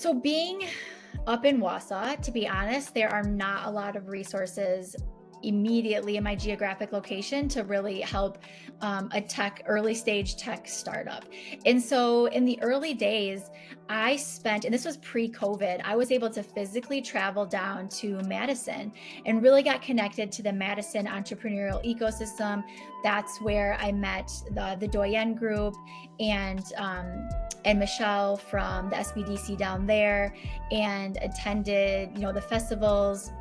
So being up in Wausau, to be honest, there are not a lot of resources immediately in my geographic location to really help a early stage tech startup. And so in the early days, I spent, and this was pre-COVID, I was able to physically travel down to Madison and really got connected to the Madison entrepreneurial ecosystem. That's where I met the Doyen group and Michelle from the SBDC down there, and attended, the festivals.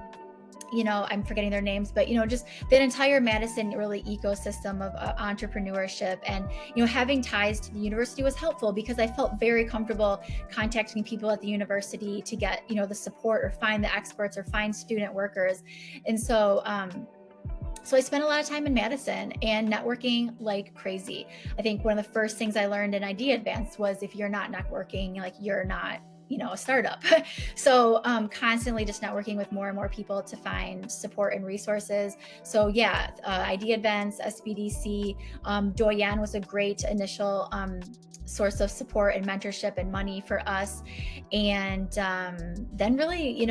I'm forgetting their names, but just that entire Madison really ecosystem of entrepreneurship. And having ties to the university was helpful because I felt very comfortable contacting people at the university to get the support or find the experts or find student workers. And so I spent a lot of time in Madison and networking like crazy. I think one of the first things I learned in Idea Advance was if you're not networking, like you're not, a startup. So constantly just networking with more and more people to find support and resources. So yeah, Idea Advance, SBDC, Doyen was a great initial source of support and mentorship and money for us. And then really,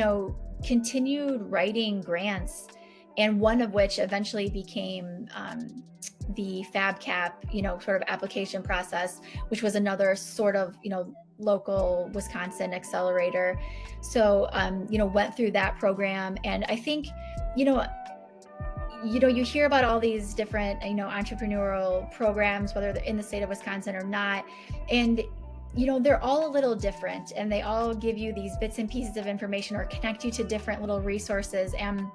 continued writing grants, and one of which eventually became the FabCap, sort of application process, which was another sort of, local Wisconsin accelerator. So, went through that program. And I think, you hear about all these different, entrepreneurial programs, whether they're in the state of Wisconsin or not. And they're all a little different, and they all give you these bits and pieces of information or connect you to different little resources. And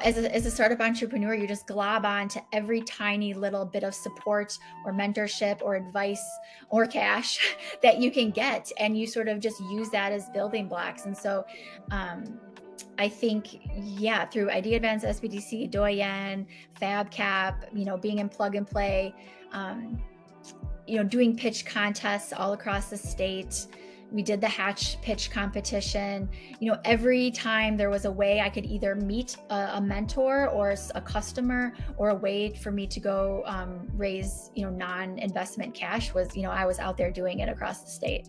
as a startup entrepreneur, you just glob on to every tiny little bit of support or mentorship or advice or cash that you can get. And you sort of just use that as building blocks. And so I think, yeah, through Idea Advance, SBDC, Doyen, FabCap, being in Plug and Play, doing pitch contests all across the state. We did the Hatch pitch competition. Every time there was a way I could either meet a mentor or a customer, or a way for me to go raise, non-investment cash, was, I was out there doing it across the state.